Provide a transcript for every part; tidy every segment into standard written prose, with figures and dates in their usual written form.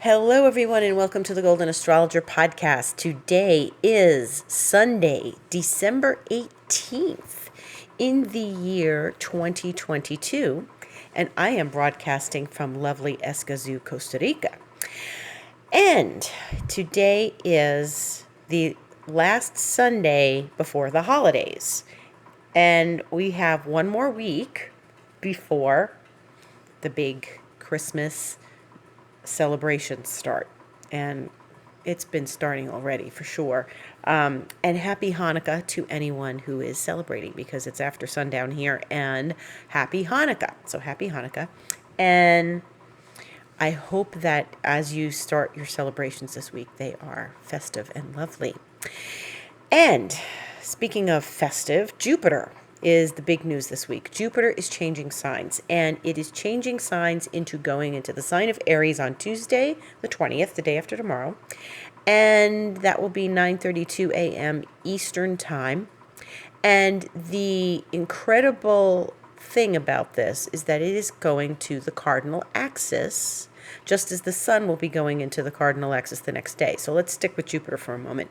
Hello, everyone, and welcome to the Golden Astrologer Podcast. Today is Sunday, December 18th, in the year 2022, and I am broadcasting from lovely Escazú, Costa Rica. And today is the last Sunday before the holidays, and we have one more week before the big Christmas celebrations start. And it's been starting already for sure. And happy Hanukkah to anyone who is celebrating, because it's after sundown here. And happy Hanukkah. So happy Hanukkah. And I hope that as you start your celebrations this week, they are festive and lovely. And speaking of festive, Jupiter is the big news this week. Jupiter is changing signs, and it is changing signs into going into the sign of Aries on Tuesday, the 20th, the day after tomorrow. And that will be 9:32 a.m. Eastern Time. And the incredible thing about this is that it is going to the cardinal axis, just as the sun will be going into the cardinal axis the next day. So let's stick with Jupiter for a moment.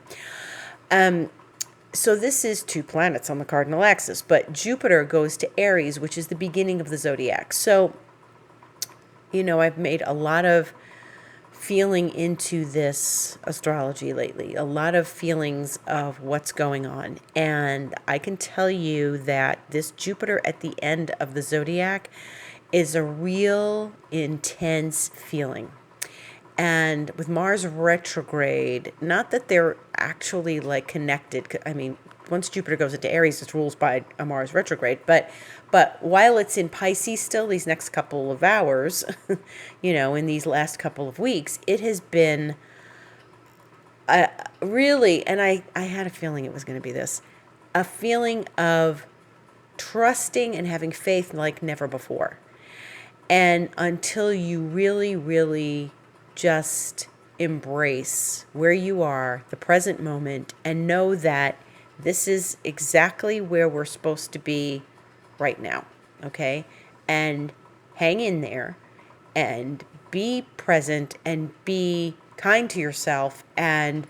So this is two planets on the cardinal axis, but Jupiter goes to Aries, which is the beginning of the zodiac. So, I've made a lot of feeling into this astrology lately, a lot of feelings of what's going on. And I can tell you that this Jupiter at the end of the zodiac is a real intense feeling. And with Mars retrograde, not that they're actually like connected. I mean, once Jupiter goes into Aries, it's ruled by a Mars retrograde. But while it's in Pisces still, these next couple of hours, in these last couple of weeks, it has been really, and I had a feeling it was going to be this, a feeling of trusting and having faith like never before. And until you really, really just embrace where you are, the present moment, and know that this is exactly where we're supposed to be right now, okay? And hang in there and be present and be kind to yourself and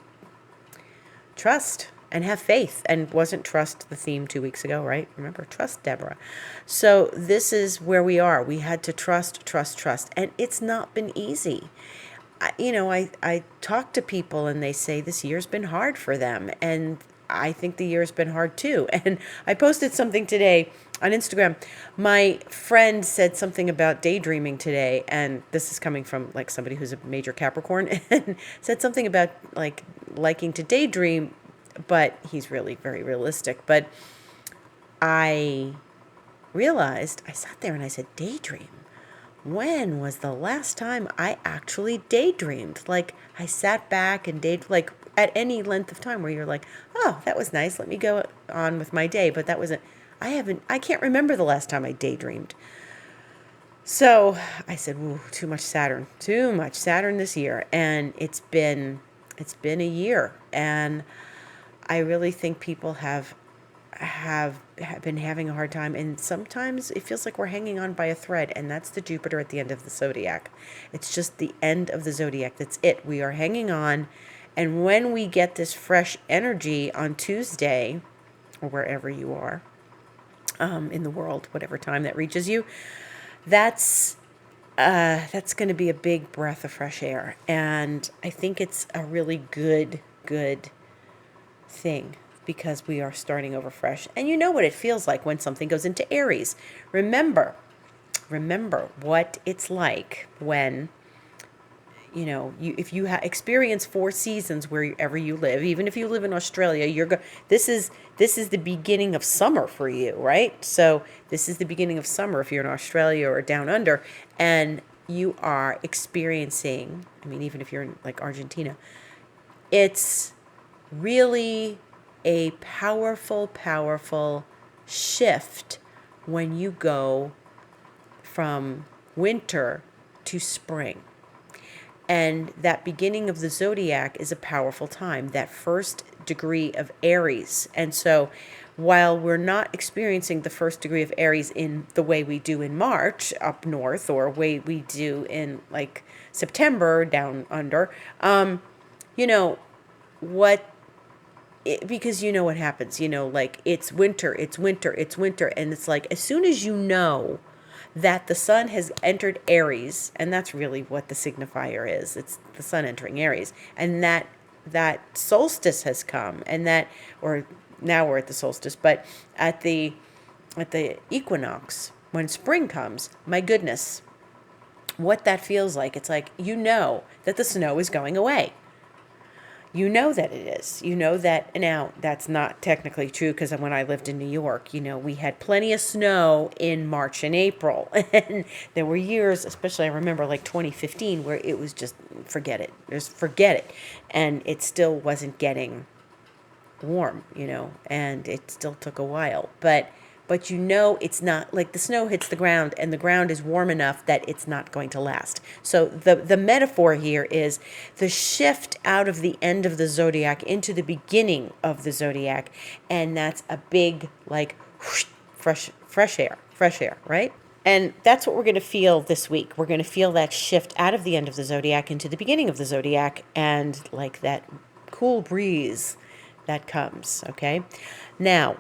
trust and have faith. And wasn't trust the theme 2 weeks ago, right? Remember, trust, Deborah. So this is where we are. We had to trust. And it's not been easy. I talk to people and they say this year's been hard for them. And I think the year's been hard too. And I posted something today on Instagram. My friend said something about daydreaming today. And this is coming from like somebody who's a major Capricorn, and said something about like liking to daydream, but he's really very realistic. But I realized, I sat there and I said, daydream. When was the last time I actually daydreamed? Like I sat back and like at any length of time where you're like, oh, that was nice. Let me go on with my day. But that wasn't, I can't remember the last time I daydreamed. So I said, ooh, too much Saturn this year. And it's been a year. And I really think people have been having a hard time, and sometimes it feels like we're hanging on by a thread, and that's the Jupiter at the end of the zodiac. It's just the end of the zodiac. That's it. We are hanging on, and when we get this fresh energy on Tuesday, or wherever you are in the world, whatever time that reaches you, that's going to be a big breath of fresh air, and I think it's a really good thing, because we are starting over fresh. And you know what it feels like when something goes into Aries. Remember what it's like when, if you experience 4 seasons wherever you live, even if you live in Australia, this is the beginning of summer for you, right? So this is the beginning of summer if you're in Australia or down under, and you are experiencing, even if you're in like Argentina, it's really a powerful shift when you go from winter to spring. And that beginning of the zodiac is a powerful time, that first degree of Aries. And so while we're not experiencing the first degree of Aries in the way we do in March up north, or way we do in like September down under, you know, what because you know what happens, like it's winter, it's winter, it's winter. And it's like, as soon as you know that the sun has entered Aries, and that's really what the signifier is. It's the sun entering Aries, and that solstice has come, and that, or now we're at the solstice, but at the equinox, when spring comes, my goodness, what that feels like. It's like, that the snow is going away. You know that it is. You know that. Now, that's not technically true, because when I lived in New York, we had plenty of snow in March and April. And there were years, especially I remember like 2015, where it was just forget it. Just forget it. And it still wasn't getting warm, and it still took a while. But it's not like the snow hits the ground and the ground is warm enough that it's not going to last. So the metaphor here is the shift out of the end of the zodiac into the beginning of the zodiac. And that's a big, like, whoosh, fresh air, right? And that's what we're going to feel this week. We're going to feel that shift out of the end of the zodiac into the beginning of the zodiac, and like that cool breeze that comes, okay? Now,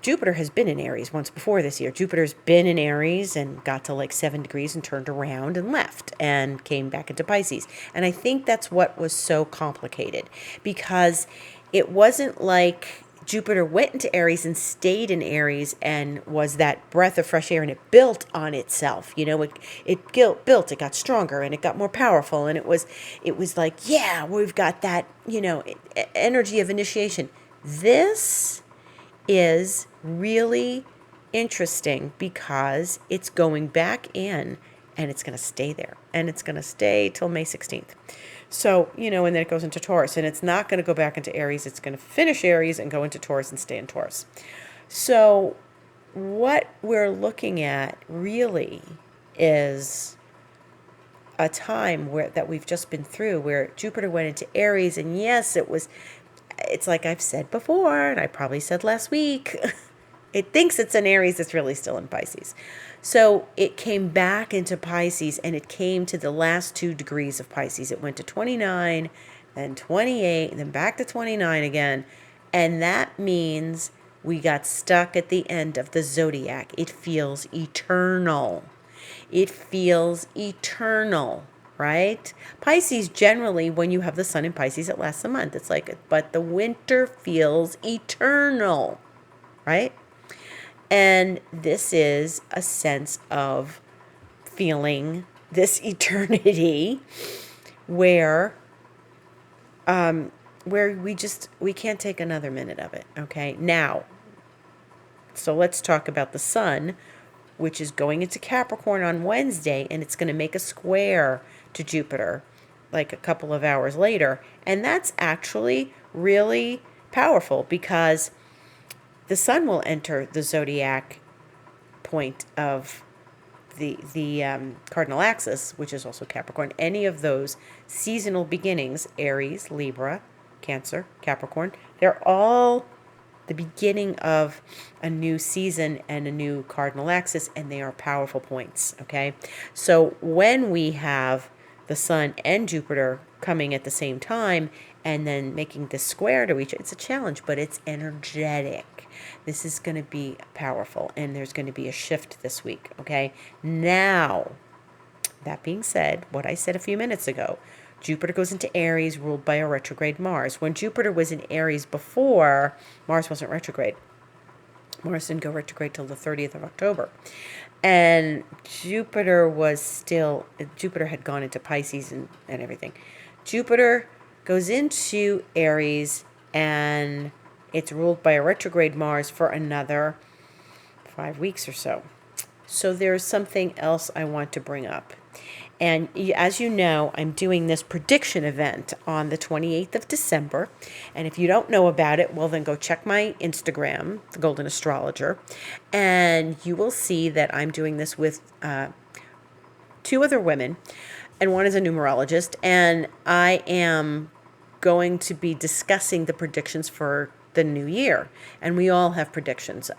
Jupiter has been in Aries once before this year. Jupiter's been in Aries and got to like 7 degrees and turned around and left and came back into Pisces. And I think that's what was so complicated, because it wasn't like Jupiter went into Aries and stayed in Aries and was that breath of fresh air, and it built on itself. It built, it got stronger and it got more powerful. And it was like, yeah, we've got that, energy of initiation. This is really interesting because it's going back in, and it's going to stay there, and it's going to stay till May 16th. So, and then it goes into Taurus, and it's not going to go back into Aries. It's going to finish Aries and go into Taurus and stay in Taurus. So what we're looking at really is a time that we've just been through, where Jupiter went into Aries, and yes, it's like I've said before, and I probably said last week, it thinks it's in Aries, it's really still in Pisces. So it came back into Pisces, and it came to the last 2 degrees of Pisces. It went to 29, then 28, and then back to 29 again. And that means we got stuck at the end of the zodiac. It feels eternal. It feels eternal, right? Pisces, generally, when you have the sun in Pisces, it lasts a month. It's like, but the winter feels eternal, right? And this is a sense of feeling this eternity where we can't take another minute of it, okay? Now, so let's talk about the sun, which is going into Capricorn on Wednesday, and it's going to make a square to Jupiter like a couple of hours later. And that's actually really powerful, because the sun will enter the zodiac point of the cardinal axis, which is also Capricorn. Any of those seasonal beginnings, Aries, Libra, Cancer, Capricorn, they're all the beginning of a new season and a new cardinal axis, and they are powerful points, okay? So when we have the sun and Jupiter coming at the same time and then making this square to each other, it's a challenge, but it's energetic. This is going to be powerful, and there's going to be a shift this week, okay? Now, that being said, what I said a few minutes ago, Jupiter goes into Aries, ruled by a retrograde Mars. When Jupiter was in Aries before, Mars wasn't retrograde. Mars didn't go retrograde till the 30th of October. And Jupiter had gone into Pisces and everything. Jupiter goes into Aries, and it's ruled by a retrograde Mars for another 5 weeks or so. So there's something else I want to bring up. And as you know, I'm doing this prediction event on the 28th of December. And if you don't know about it, well, then go check my Instagram, the Golden Astrologer. And you will see that I'm doing this with 2 other women. And one is a numerologist. And I am going to be discussing the predictions for the new year. And we all have predictions.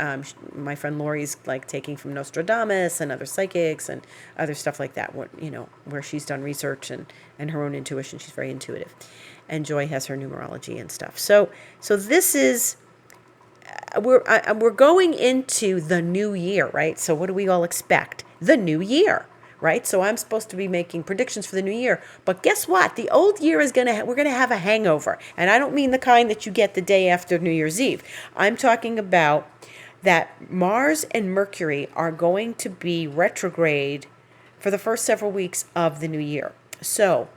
My friend Lori's like taking from Nostradamus and other psychics and other stuff like that, where she's done research and her own intuition. She's very intuitive. And Joy has her numerology and stuff. So this is, we're going into the new year, right? So what do we all expect? The new year, right? So I'm supposed to be making predictions for the new year, but guess what? The old year is we're gonna have a hangover, and I don't mean the kind that you get the day after New Year's Eve. I'm talking about that Mars and Mercury are going to be retrograde for the first several weeks of the new year. So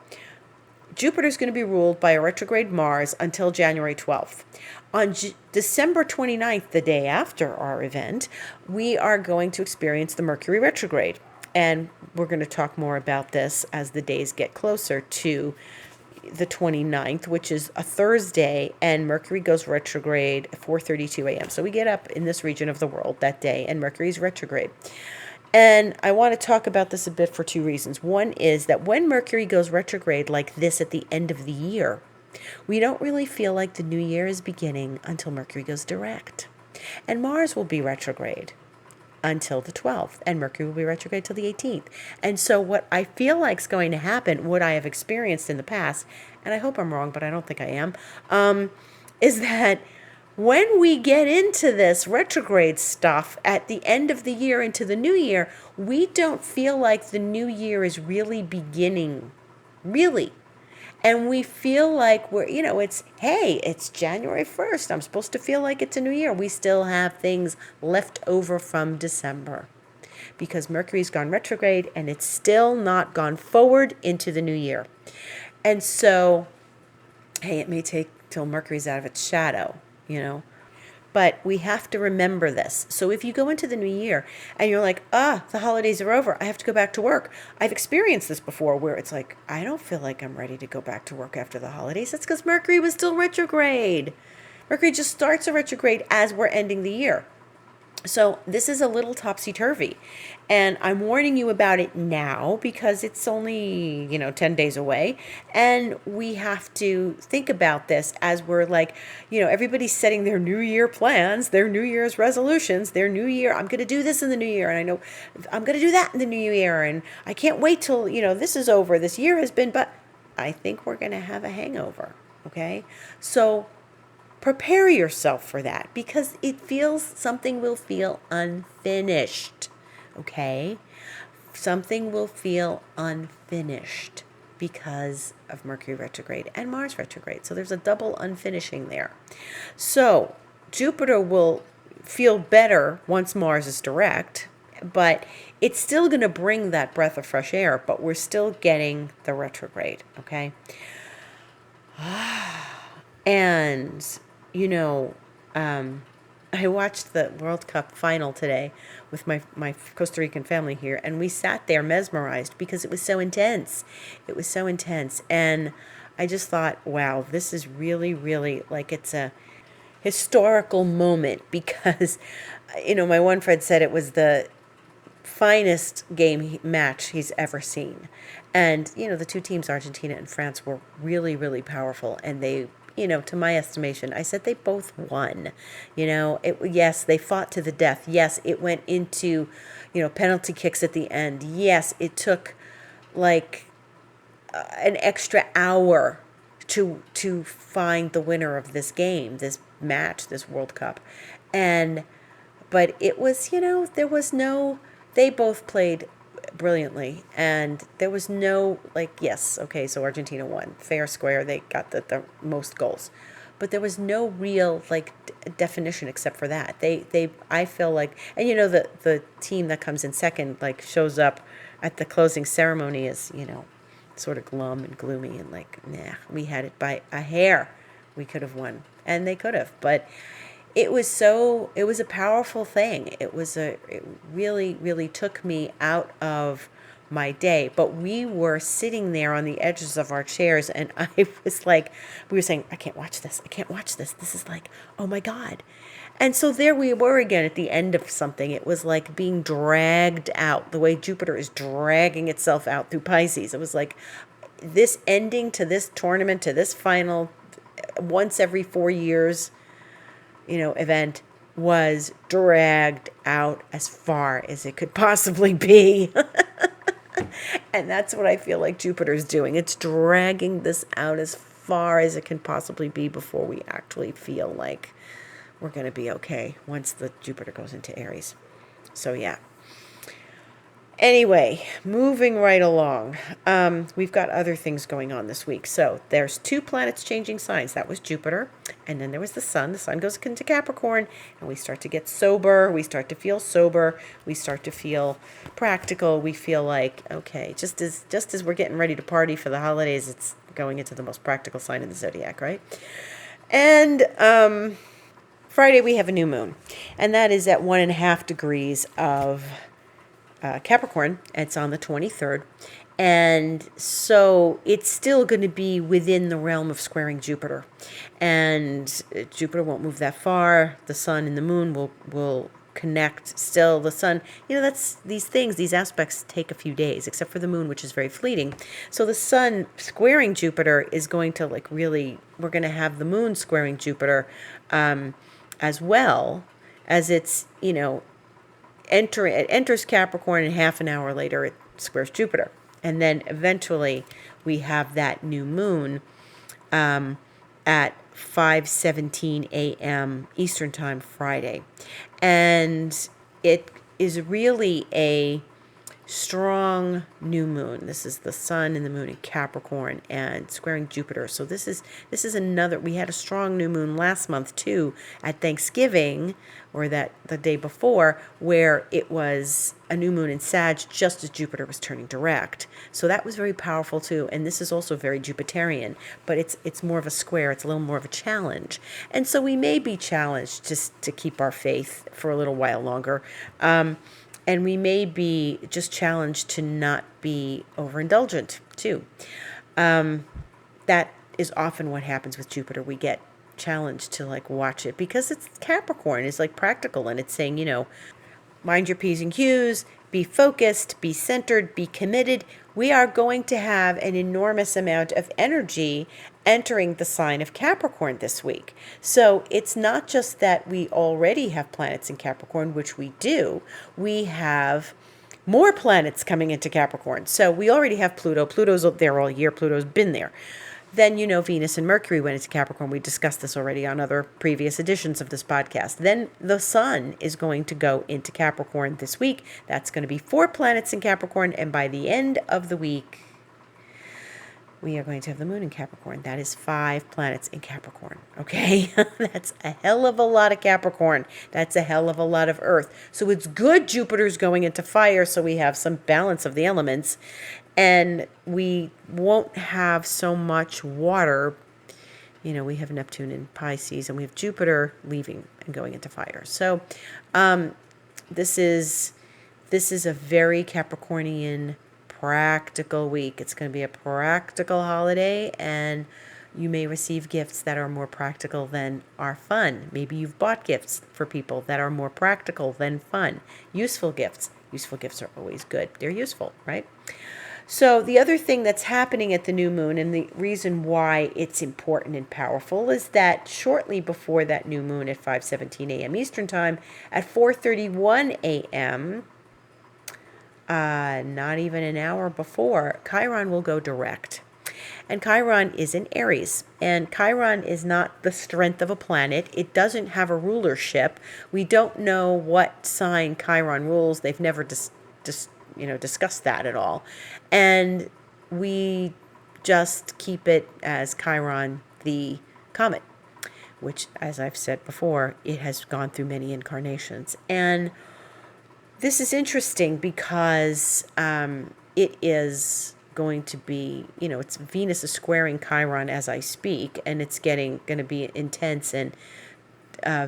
Jupiter's going to be ruled by a retrograde Mars until January 12th. On December 29th, the day after our event, we are going to experience the Mercury retrograde. And we're going to talk more about this as the days get closer to the 29th, which is a Thursday, and Mercury goes retrograde at 4:32 a.m. So we get up in this region of the world that day, and Mercury's retrograde. And I want to talk about this a bit for two reasons. One is that when Mercury goes retrograde like this at the end of the year, we don't really feel like the new year is beginning until Mercury goes direct. And Mars will be retrograde until the 12th, and Mercury will be retrograde till the 18th. And so what I feel like is going to happen, what I have experienced in the past, and I hope I'm wrong, but I don't think I am, is that when we get into this retrograde stuff at the end of the year into the new year, we don't feel like the new year is really beginning, really. And we feel like it's January 1st. I'm supposed to feel like it's a new year. We still have things left over from December because Mercury's gone retrograde and it's still not gone forward into the new year. And so, it may take till Mercury's out of its shadow, But we have to remember this. So if you go into the new year and you're like, the holidays are over, I have to go back to work. I've experienced this before where it's like, I don't feel like I'm ready to go back to work after the holidays. That's because Mercury was still retrograde. Mercury just starts a retrograde as we're ending the year. So this is a little topsy-turvy, and I'm warning you about it now because it's only, 10 days away, and we have to think about this as we're like, everybody's setting their New Year plans, their New Year's resolutions, their New Year, I'm going to do this in the New Year, and I know I'm going to do that in the New Year, and I can't wait till, this is over, this year has been, but I think we're going to have a hangover, okay? So prepare yourself for that because something will feel unfinished, okay? Something will feel unfinished because of Mercury retrograde and Mars retrograde. So there's a double unfinishing there. So Jupiter will feel better once Mars is direct, but it's still going to bring that breath of fresh air, but we're still getting the retrograde, okay? And I watched the World Cup final today with my Costa Rican family here, and we sat there mesmerized because it was so intense. It was so intense. And I just thought, wow, this is really, really like it's a historical moment because, my one friend said it was the finest match he's ever seen. And, the two teams, Argentina and France, were really, really powerful, and they, to my estimation, I said they both won. Yes, they fought to the death. Yes, it went into, penalty kicks at the end. Yes, it took like an extra hour to find the winner of this game, this match, this World Cup. But it was, they both played brilliantly, and there was no yes, okay, so Argentina won fair square, they got the most goals, but there was no real definition except for that I feel like, and the team that comes in second shows up at the closing ceremony is sort of glum and gloomy and we had it by a hair, we could have won, and they could have, but it was a powerful thing. It really, really took me out of my day. But we were sitting there on the edges of our chairs, and I was like, we were saying, I can't watch this. I can't watch this. This is oh my God. And so there we were again at the end of something. It was like being dragged out, the way Jupiter is dragging itself out through Pisces. It was like this ending to this tournament, to this final, once every 4 years. event was dragged out as far as it could possibly be. And that's what I feel like Jupiter's doing. It's dragging this out as far as it can possibly be before we actually feel like we're going to be okay once the Jupiter goes into Aries. So yeah. Anyway, moving right along. We've got other things going on this week. So there's 2 planets changing signs. That was Jupiter. And then there was the sun. The sun goes into Capricorn. And we start to get sober. We start to feel sober. We start to feel practical. We feel like, okay, just as we're getting ready to party for the holidays, it's going into the most practical sign in the zodiac, right? And Friday we have a new moon. And that is at 1.5 degrees of Capricorn. It's on the 23rd. And so it's still going to be within the realm of squaring Jupiter. And Jupiter won't move that far. The sun and the moon will connect still. The sun, that's these aspects take a few days, except for the moon, which is very fleeting. So the sun squaring Jupiter is going to we're going to have the moon squaring Jupiter as well as it's, it enters Capricorn, and half an hour later it squares Jupiter. And then eventually we have that new moon at 5:17 a.m. Eastern Time Friday. And it is really a strong new moon. This is the sun and the moon in Capricorn and squaring Jupiter. So this is another. We had a strong new moon last month too at Thanksgiving, or the day before, where it was a new moon in Sag just as Jupiter was turning direct. So that was very powerful too. And this is also very Jupiterian, but it's more of a square. It's a little more of a challenge. And so we may be challenged just to keep our faith for a little while longer. And we may be just challenged to not be overindulgent, too. That is often what happens with Jupiter. We get challenged to, watch it because it's Capricorn. It's, practical, and it's saying, mind your P's and Q's, be focused, be centered, be committed. We are going to have an enormous amount of energy entering the sign of Capricorn this week. So it's not just that we already have planets in Capricorn, which we do. We have more planets coming into Capricorn. So we already have Pluto. Pluto's there all year. Pluto's been there. Then, Venus and Mercury went into Capricorn. We discussed this already on other previous editions of this podcast. Then the sun is going to go into Capricorn this week. That's going to be 4 planets in Capricorn. And by the end of the week, we are going to have the moon in Capricorn. That is 5 planets in Capricorn. Okay? That's a hell of a lot of Capricorn. That's a hell of a lot of Earth. So it's good Jupiter's going into fire, so we have some balance of the elements. And we won't have so much water. We have Neptune in Pisces, and we have Jupiter leaving and going into fire. So this is a very Capricornian practical week. It's going to be a practical holiday, and you may receive gifts that are more practical than are fun. Maybe you've bought gifts for people that are more practical than fun. Useful gifts. Useful gifts are always good. They're useful, right? So the other thing that's happening at the new moon, and the reason why it's important and powerful, is that shortly before that new moon at 5:17 a.m. Eastern Time, at 4:31 a.m., not even an hour before, Chiron will go direct. And Chiron is in Aries. And Chiron is not the strength of a planet. It doesn't have a rulership. We don't know what sign Chiron rules. They've never discussed that at all. And we just keep it as Chiron the comet, which, as I've said before, it has gone through many incarnations. And this is interesting because it is going to be, it's Venus is squaring Chiron as I speak, and it's going to be intense and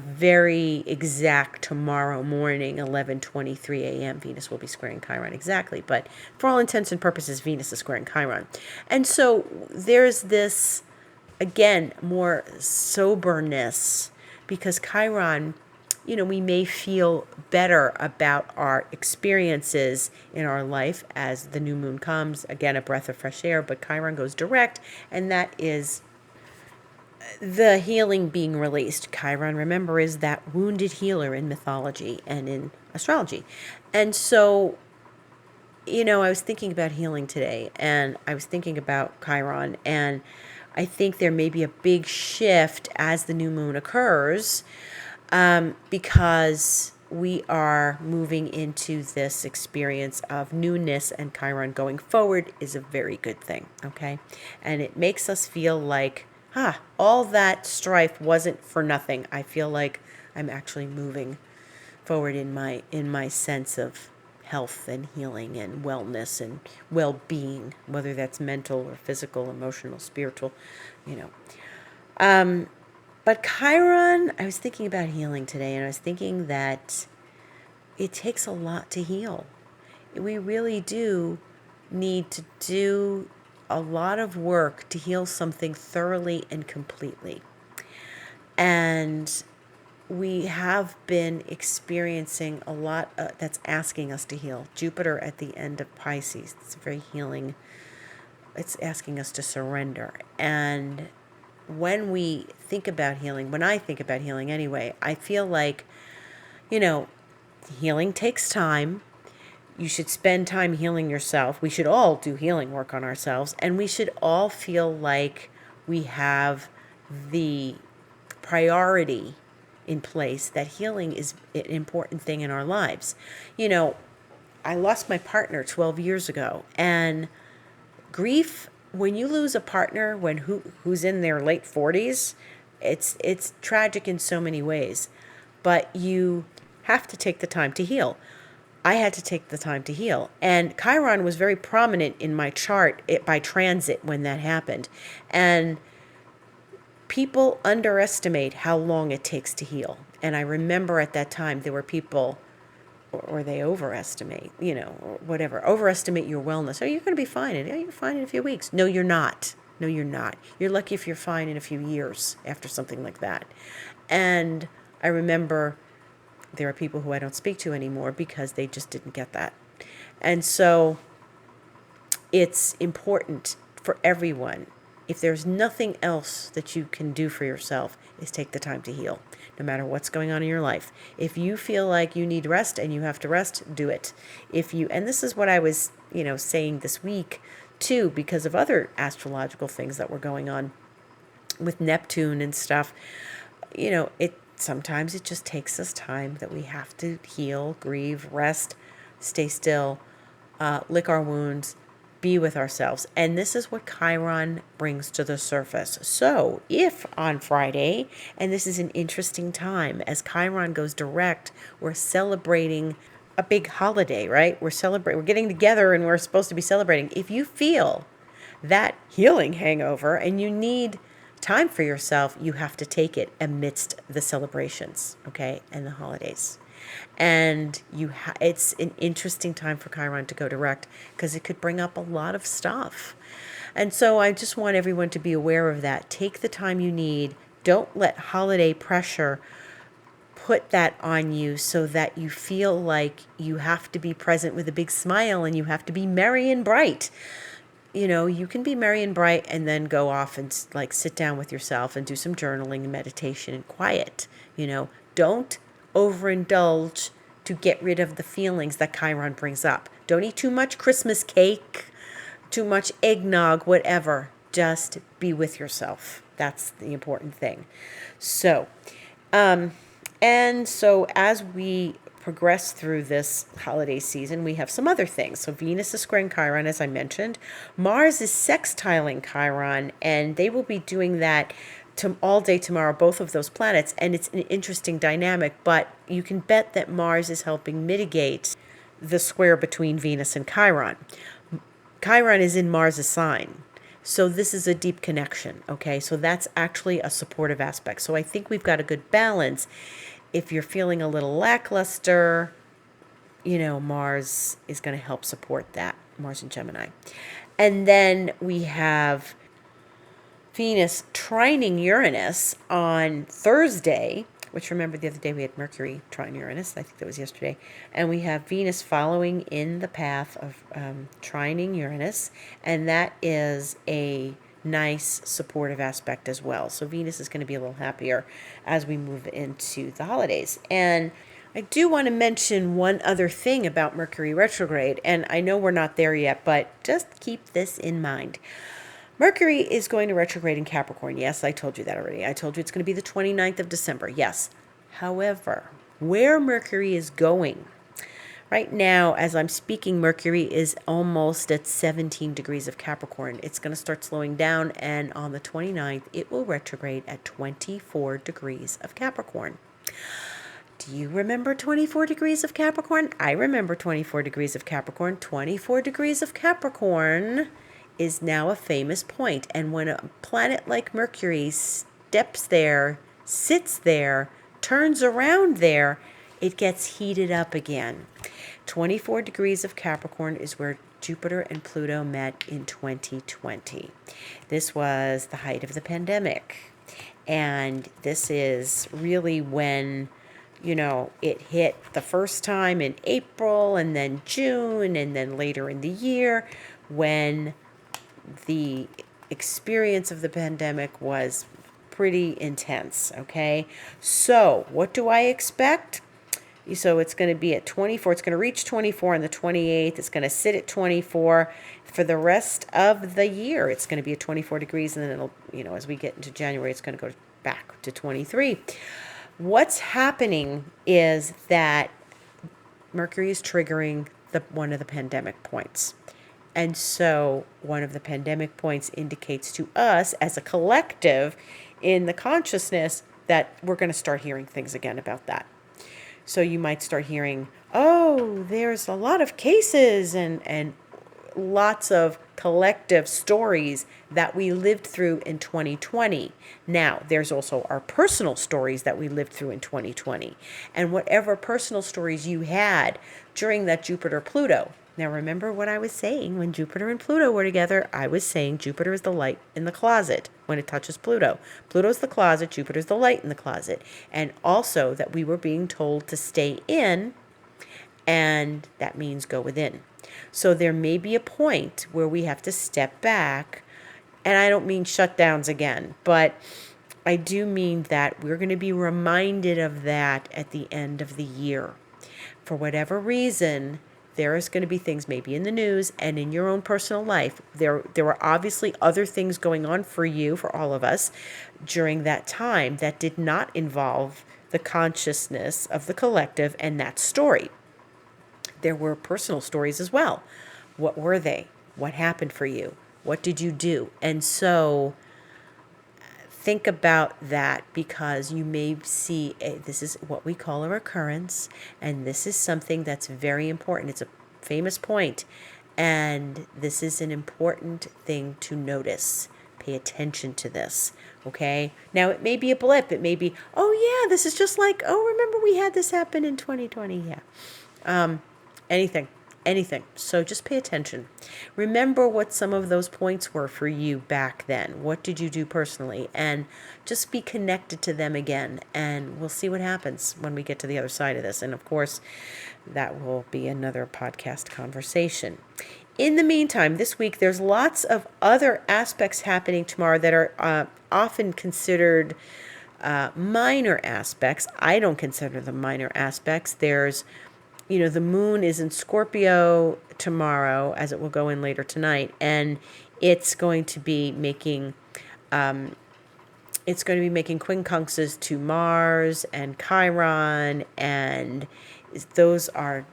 very exact tomorrow morning, 11:23 a.m. Venus will be squaring Chiron exactly, but for all intents and purposes, Venus is squaring Chiron. And so there's this, again, more soberness, because Chiron, we may feel better about our experiences in our life as the new moon comes. Again, a breath of fresh air, but Chiron goes direct, and that is the healing being released. Chiron, remember, is that wounded healer in mythology and in astrology. And so, I was thinking about healing today, and I was thinking about Chiron, and I think there may be a big shift as the new moon occurs, because we are moving into this experience of newness, and Chiron going forward is a very good thing, okay? And it makes us feel like, all that strife wasn't for nothing. I feel like I'm actually moving forward in my sense of health and healing and wellness and well-being, whether that's mental or physical, emotional, spiritual, you know. But Chiron, I was thinking about healing today, and I was thinking that it takes a lot to heal. We really do need to do a lot of work to heal something thoroughly and completely. And we have been experiencing a lot that's asking us to heal. Jupiter at the end of Pisces, it's very healing. It's asking us to surrender. And when we think about healing, when I think about healing anyway, I feel like, healing takes time. You should spend time healing yourself. We should all do healing work on ourselves. And we should all feel like we have the priority in place, that healing is an important thing in our lives. I lost my partner 12 years ago, and grief, when you lose a partner who's in their late 40s, it's tragic in so many ways, but you have to take the time to heal. I had to take the time to heal, and Chiron was very prominent in my chart by transit when that happened, and people underestimate how long it takes to heal. And I remember at that time there were people, or they overestimate, or whatever, overestimate your wellness. Oh, you're going to be fine. You're fine in a few weeks. No, you're not. No, you're not. You're lucky if you're fine in a few years after something like that. And I remember there are people who I don't speak to anymore because they just didn't get that. And so it's important for everyone. If there's nothing else that you can do for yourself, is take the time to heal, no matter what's going on in your life. If you feel like you need rest and you have to rest, do it. And this is what I was, saying this week too, because of other astrological things that were going on with Neptune and stuff. Sometimes it just takes us time that we have to heal, grieve, rest, stay still, lick our wounds, be with ourselves. And this is what Chiron brings to the surface. So if on Friday, and this is an interesting time, as Chiron goes direct, we're celebrating a big holiday, right? We're getting together and we're supposed to be celebrating. If you feel that healing hangover and you need time for yourself, you have to take it amidst the celebrations, okay, and the holidays. And it's an interesting time for Chiron to go direct because it could bring up a lot of stuff. And so I just want everyone to be aware of that. Take the time you need. Don't let holiday pressure put that on you so that you feel like you have to be present with a big smile and you have to be merry and bright. You can be merry and bright and then go off and sit down with yourself and do some journaling and meditation and quiet. Don't overindulge to get rid of the feelings that Chiron brings up. Don't eat too much Christmas cake, too much eggnog, whatever. Just be with yourself. That's the important thing. So, so as we progress through this holiday season, we have some other things. So Venus is squaring Chiron, as I mentioned. Mars is sextiling Chiron, and they will be doing that all day tomorrow, both of those planets. And it's an interesting dynamic, but you can bet that Mars is helping mitigate the square between Venus and Chiron. Chiron is in Mars' sign. So this is a deep connection, okay? So that's actually a supportive aspect. So I think we've got a good balance. If you're feeling a little lackluster, Mars is going to help support that, Mars and Gemini. And then we have Venus trining Uranus on Thursday, which, remember, the other day we had Mercury trine Uranus. I think that was yesterday. And we have Venus following in the path of trining Uranus. And that is a nice supportive aspect as well. So Venus is going to be a little happier as we move into the holidays. And I do want to mention one other thing about Mercury retrograde, and I know we're not there yet, but just keep this in mind. Mercury is going to retrograde in Capricorn. Yes, I told you that already. I told you it's going to be the 29th of December. Yes. However, where Mercury is going right now, as I'm speaking, Mercury is almost at 17 degrees of Capricorn. It's going to start slowing down, and on the 29th, it will retrograde at 24 degrees of Capricorn. Do you remember 24 degrees of Capricorn? I remember 24 degrees of Capricorn. 24 degrees of Capricorn is now a famous point. And when a planet like Mercury steps there, sits there, turns around there, it gets heated up again. 24 degrees of Capricorn is where Jupiter and Pluto met in 2020. This was the height of the pandemic. And this is really when, it hit the first time in April and then June and then later in the year when the experience of the pandemic was pretty intense, okay? So what do I expect? So it's going to be at 24. It's going to reach 24 on the 28th. It's going to sit at 24 for the rest of the year. It's going to be at 24 degrees, and then it'll, as we get into January, it's going to go back to 23. What's happening is that Mercury is triggering one of the pandemic points. And so one of the pandemic points indicates to us as a collective in the consciousness that we're going to start hearing things again about that. So you might start hearing, oh, there's a lot of cases and lots of collective stories that we lived through in 2020. Now, there's also our personal stories that we lived through in 2020. And whatever personal stories you had during that Jupiter-Pluto. Now, remember what I was saying when Jupiter and Pluto were together? I was saying Jupiter is the light in the closet when it touches Pluto. Pluto's the closet, Jupiter's the light in the closet. And also that we were being told to stay in, and that means go within. So there may be a point where we have to step back, and I don't mean shutdowns again, but I do mean that we're going to be reminded of that at the end of the year. For whatever reason, there is going to be things maybe in the news and in your own personal life. There were obviously other things going on for you, for all of us, during that time that did not involve the consciousness of the collective and that story. There were personal stories as well. What were they? What happened for you? What did you do? And so think about that, because you may see this is what we call a recurrence, and this is something that's very important. It's a famous point, and this is an important thing to notice. Pay attention to this, okay? Now, it may be a blip. It may be, oh, yeah, this is just like, oh, remember we had this happen in 2020. Yeah. Anything. So just pay attention. Remember what some of those points were for you back then. What did you do personally? And just be connected to them again. And we'll see what happens when we get to the other side of this. And of course, that will be another podcast conversation. In the meantime, this week, there's lots of other aspects happening tomorrow that are often considered minor aspects. I don't consider them minor aspects. There's the moon is in Scorpio tomorrow, as it will go in later tonight, and it's going to be making quincunxes to Mars and Chiron, and those are,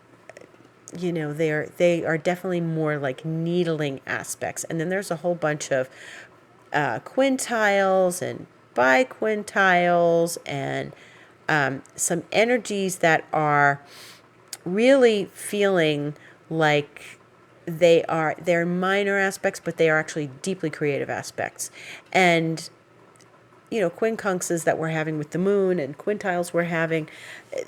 they are definitely more like needling aspects. And then there's a whole bunch of quintiles and biquintiles and some energies that are really feeling like they're minor aspects, but they are actually deeply creative aspects. And quincunxes that we're having with the moon and quintiles we're having,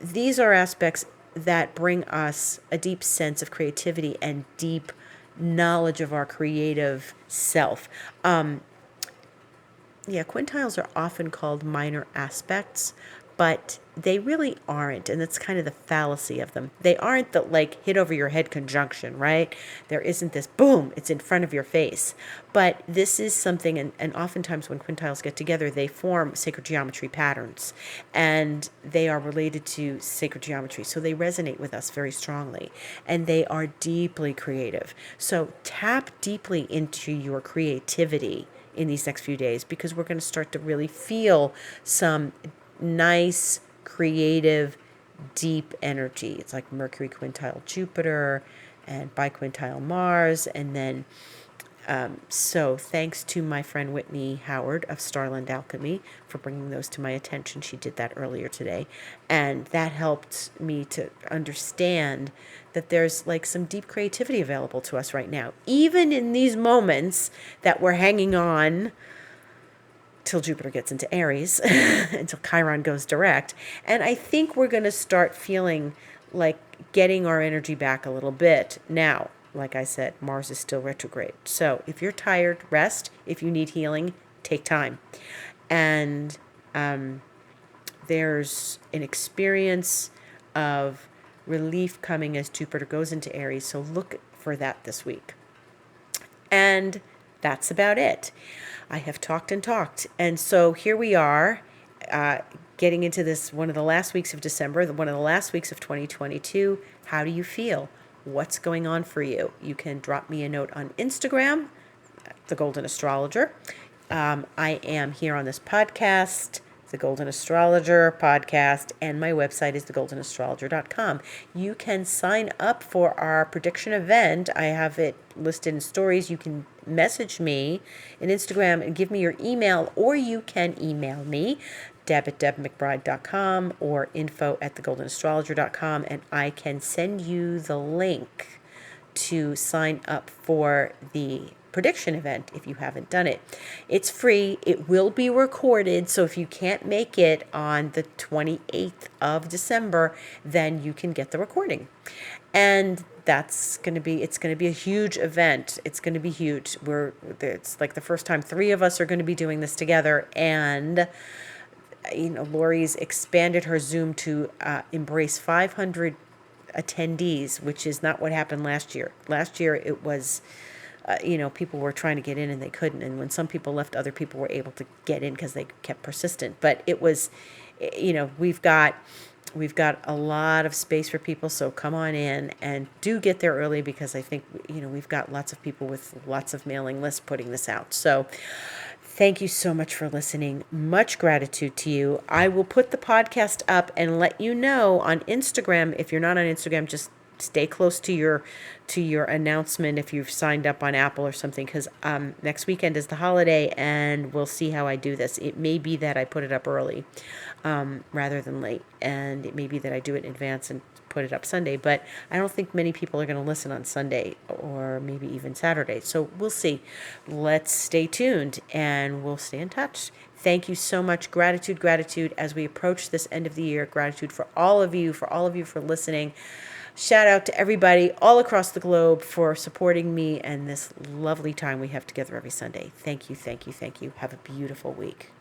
these are aspects that bring us a deep sense of creativity and deep knowledge of our creative self. Quintiles are often called minor aspects, but they really aren't, and that's kind of the fallacy of them. They aren't the like hit over your head conjunction, right? There isn't this boom, it's in front of your face. But this is something, and oftentimes when quintiles get together, they form sacred geometry patterns, and they are related to sacred geometry, so they resonate with us very strongly, and they are deeply creative. So tap deeply into your creativity in these next few days, because we're going to start to really feel some nice, creative, deep energy. It's like Mercury quintile Jupiter and biquintile Mars. And then, so thanks to my friend Whitney Howard of Starland Alchemy for bringing those to my attention. She did that earlier today. And that helped me to understand that there's like some deep creativity available to us right now, even in these moments that we're hanging on till Jupiter gets into Aries, until Chiron goes direct. And I think we're going to start feeling like getting our energy back a little bit. Now, like I said, Mars is still retrograde. So if you're tired, rest. If you need healing, take time. And there's an experience of relief coming as Jupiter goes into Aries. So look for that this week. And that's about it. I have talked and talked. And so here we are, getting into this, one of the last weeks of December, one of the last weeks of 2022. How do you feel? What's going on for you? You can drop me a note on Instagram, The Golden Astrologer. I am here on this podcast, The Golden Astrologer Podcast, and my website is thegoldenastrologer.com. You can sign up for our prediction event. I have it listed in stories. You can message me in Instagram and give me your email, or you can email me, deb@debmcbride.com or info@thegoldenastrologer.com, and I can send you the link to sign up for the prediction event if you haven't done it. It's free. It will be recorded, so if you can't make it on the 28th of December, then you can get the recording. And it's going to be a huge event. It's going to be huge. It's like the first time 3 of us are going to be doing this together, and Lori's expanded her Zoom to embrace 500 attendees, which is not what happened last year. Last year it was people were trying to get in and they couldn't. And when some people left, other people were able to get in because they kept persistent. But it was, we've got a lot of space for people. So come on in and do get there early, because I think, we've got lots of people with lots of mailing lists putting this out. So thank you so much for listening. Much gratitude to you. I will put the podcast up and let you know on Instagram. If you're not on Instagram, just stay close to your announcement if you've signed up on Apple or something, because next weekend is the holiday, and we'll see how I do this. It may be that I put it up early rather than late, and it may be that I do it in advance and put it up Sunday, but I don't think many people are going to listen on Sunday or maybe even Saturday. So we'll see. Let's stay tuned and we'll stay in touch. Thank you so much. Gratitude as we approach this end of the year. Gratitude for all of you for listening. Shout out to everybody all across the globe for supporting me and this lovely time we have together every Sunday. Thank you. Have a beautiful week.